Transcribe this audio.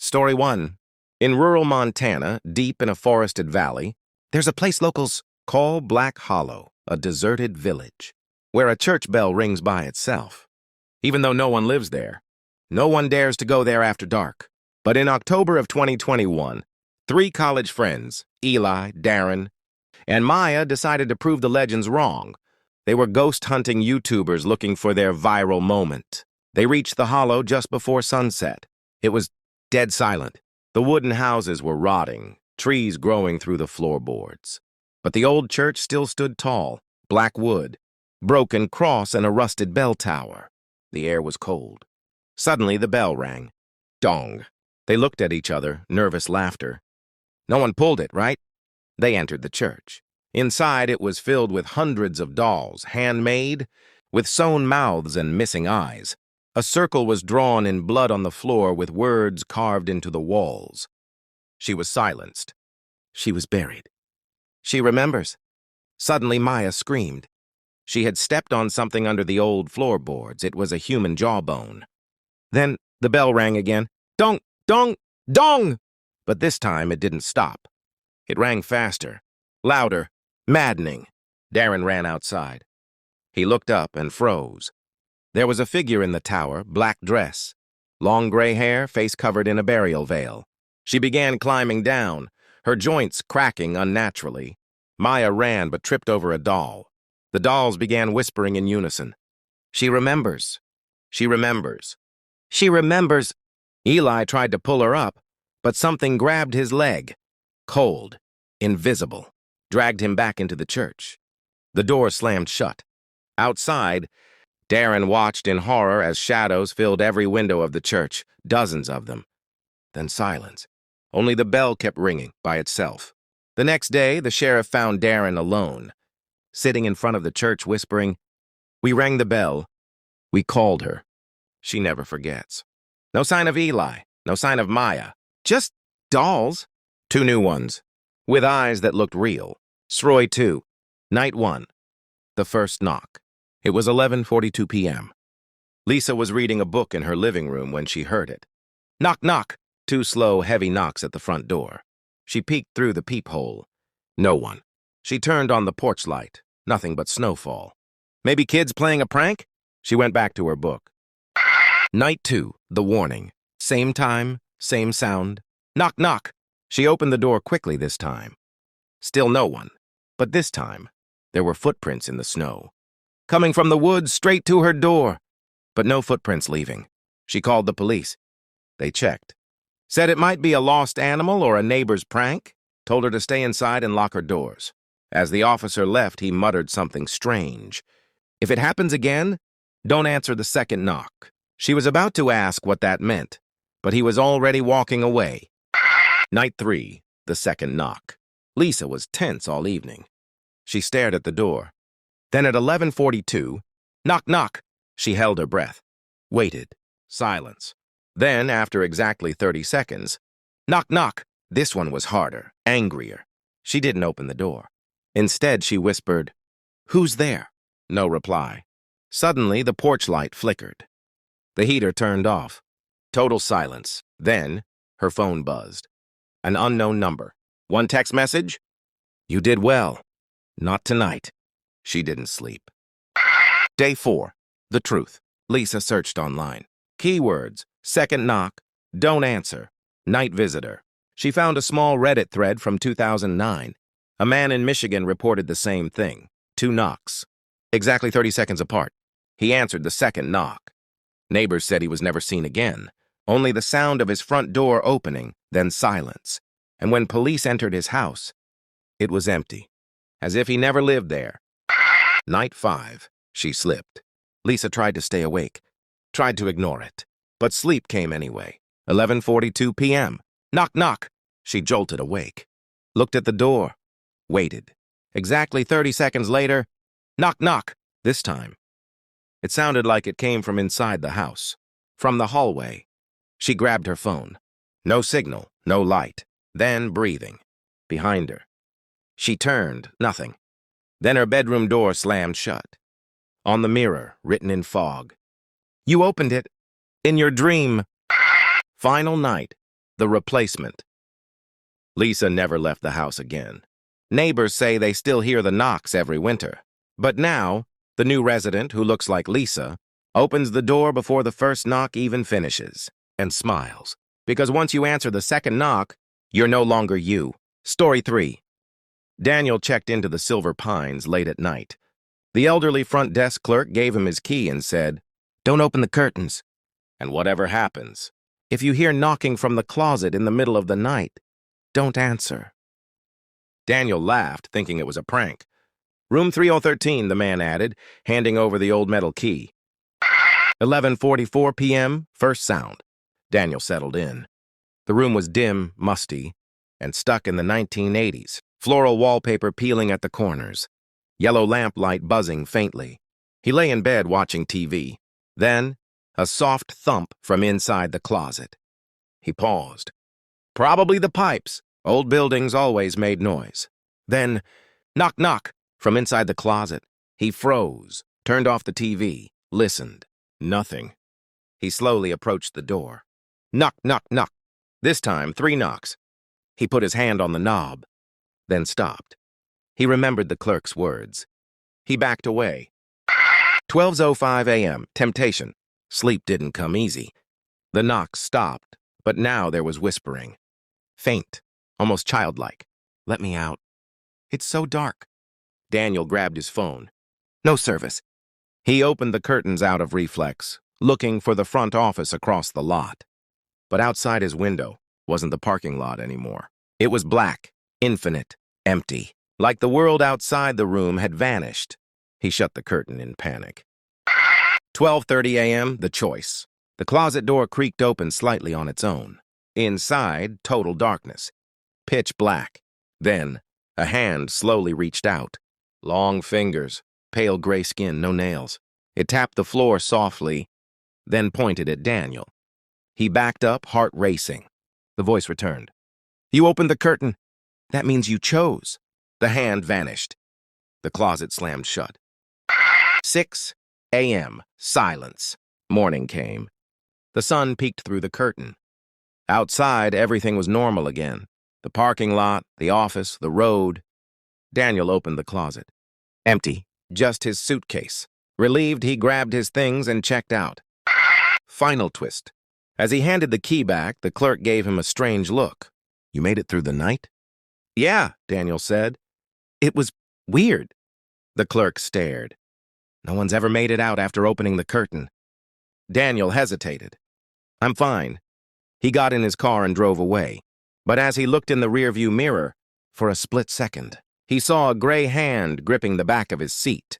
Story 1. In rural Montana, deep in a forested valley, there's a place locals call Black Hollow, a deserted village, where a church bell rings by itself. Even though no one lives there, no one dares to go there after dark. But in October of 2021, three college friends, Eli, Darren, and Maya, decided to prove the legends wrong. They were ghost-hunting YouTubers looking for their viral moment. They reached the hollow just before sunset. It was dead silent. The wooden houses were rotting, trees growing through the floorboards. But the old church still stood tall, black wood, broken cross and a rusted bell tower. The air was cold. Suddenly the bell rang. Dong. They looked at each other, nervous laughter. No one pulled it, right? They entered the church. Inside it was filled with hundreds of dolls, handmade, with sewn mouths and missing eyes. A circle was drawn in blood on the floor with words carved into the walls. She was silenced. She was buried. She remembers. Suddenly Maya screamed. She had stepped on something under the old floorboards. It was a human jawbone. Then the bell rang again. Dong! Dong! Dong! But this time it didn't stop. It rang faster, louder, maddening. Darren ran outside. He looked up and froze. There was a figure in the tower, black dress, long gray hair, face covered in a burial veil. She began climbing down, her joints cracking unnaturally. Maya ran but tripped over a doll. The dolls began whispering in unison. She remembers. She remembers. She remembers. Eli tried to pull her up, but something grabbed his leg. Cold, invisible, dragged him back into the church. The door slammed shut. Outside, Darren watched in horror as shadows filled every window of the church, dozens of them. Then silence. Only the bell kept ringing by itself. The next day, the sheriff found Darren alone, sitting in front of the church whispering, "We rang the bell. We called her." She never forgets. No sign of Eli, no sign of Maya. Just dolls. Two new ones, with eyes that looked real. Sroy 2, Night 1. The first knock. It was 11:42 p.m. Lisa was reading a book in her living room when she heard it. Knock, knock. Two slow, heavy knocks at the front door. She peeked through the peephole. No one. She turned on the porch light. Nothing but snowfall. Maybe kids playing a prank? She went back to her book. Night 2, the warning. Same time, same sound. Knock, knock. She opened the door quickly this time. Still no one. But this time, there were footprints in the snow. Coming from the woods straight to her door. But no footprints leaving. She called the police. They checked. Said it might be a lost animal or a neighbor's prank. Told her to stay inside and lock her doors. As the officer left, he muttered something strange. If it happens again, don't answer the second knock. She was about to ask what that meant, but he was already walking away. Night 3, the second knock. Lisa was tense all evening. She stared at the door. Then at 11:42, knock, knock. She held her breath. Waited. Silence. Then, after exactly 30 seconds, knock, knock. This one was harder, angrier. She didn't open the door. Instead, she whispered, "Who's there?" No reply. Suddenly, the porch light flickered. The heater turned off. Total silence. Then, her phone buzzed. An unknown number. One text message? "You did well. Not tonight." She didn't sleep. Day 4. The truth. Lisa searched online. Keywords: second knock, don't answer, night visitor. She found a small Reddit thread from 2009. A man in Michigan reported the same thing. 2 knocks. Exactly 30 seconds apart. He answered the second knock. Neighbors said he was never seen again. Only the sound of his front door opening, then silence. And when police entered his house, it was empty, as if he never lived there. Night 5. She slipped. Lisa tried to stay awake, tried to ignore it. But sleep came anyway. 11:42 p.m. Knock, knock. She jolted awake. Looked at the door. Waited. Exactly 30 seconds later, knock, knock. This time. It sounded like it came from inside the house. From the hallway. She grabbed her phone. No signal, no light. Then breathing. Behind her. She turned, nothing. Then her bedroom door slammed shut. On the mirror, written in fog. "You opened it. In your dream." Final night. The replacement. Lisa never left the house again. Neighbors say they still hear the knocks every winter. But now, the new resident, who looks like Lisa, opens the door before the first knock even finishes, and smiles. Because once you answer the second knock, you're no longer you. Story 3. Daniel checked into the Silver Pines late at night. The elderly front desk clerk gave him his key and said, "Don't open the curtains. And whatever happens, if you hear knocking from the closet in the middle of the night, don't answer." Daniel laughed, thinking it was a prank. "Room 3013, the man added, handing over the old metal key. 11:44 p.m., first sound. Daniel settled in. The room was dim, musty, and stuck in the 1980s. Floral wallpaper peeling at the corners. Yellow lamplight buzzing faintly. He lay in bed watching TV. Then, a soft thump from inside the closet. He paused. Probably the pipes. Old buildings always made noise. Then, knock, knock, from inside the closet. He froze, turned off the TV, listened. Nothing. He slowly approached the door. Knock, knock, knock. This time, 3 knocks. He put his hand on the knob, then stopped. He remembered the clerk's words. He backed away. 12:05 a.m., temptation. Sleep didn't come easy. The knocks stopped, but now there was whispering. Faint, almost childlike. "Let me out. It's so dark." Daniel grabbed his phone. No service. He opened the curtains out of reflex, looking for the front office across the lot. But outside his window wasn't the parking lot anymore. It was black, infinite, empty, like the world outside the room had vanished. He shut the curtain in panic. 12:30 a.m., the choice. The closet door creaked open slightly on its own. Inside, total darkness. Pitch black. Then, a hand slowly reached out. Long fingers, pale gray skin, no nails. It tapped the floor softly, then pointed at Daniel. He backed up, heart racing. The voice returned. "You opened the curtain. That means you chose." The hand vanished. The closet slammed shut. 6 a.m. Silence. Morning came. The sun peeked through the curtain. Outside, everything was normal again. The parking lot, the office, the road. Daniel opened the closet. Empty. Just his suitcase. Relieved, he grabbed his things and checked out. Final twist. As he handed the key back, the clerk gave him a strange look. "You made it through the night?" "Yeah," Daniel said. "It was weird." The clerk stared. "No one's ever made it out after opening the curtain." Daniel hesitated. "I'm fine." He got in his car and drove away. But as he looked in the rearview mirror, for a split second, he saw a gray hand gripping the back of his seat.